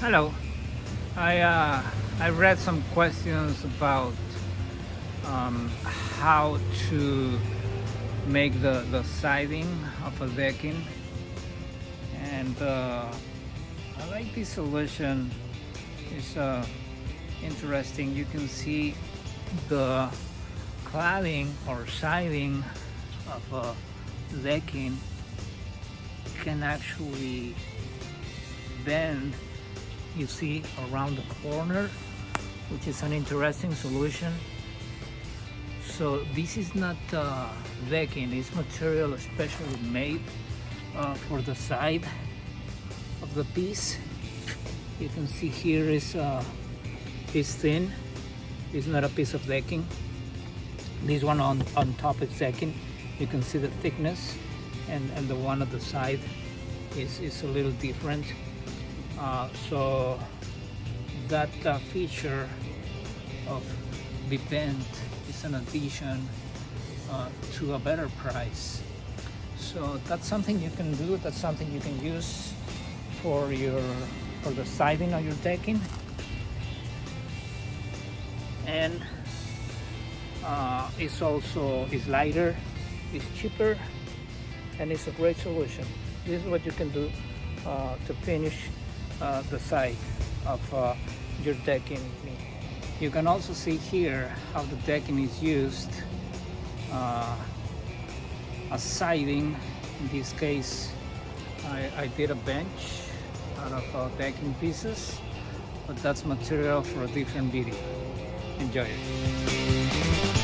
Hello. I read some questions about how to make the siding of a decking, and I like this solution. It's interesting. You can see the cladding or siding of a decking can actually bend, you see, around the corner, which is an interesting solution. So this is not decking, it's material especially made for the side of the piece. You can see here is thin. It's not a piece of decking. This one on top is decking. You can see the thickness, and the one on the side is a little different. So that feature of the bend is an addition to a better price. So that's something you can do. That's something you can use for the siding of your decking, and it's lighter, it's cheaper, and it's a great solution. This is what you can do to finish the side of your decking. You can also see here how the decking is used as siding. In this case, I did a bench out of decking pieces, but that's material for a different video. Enjoy it.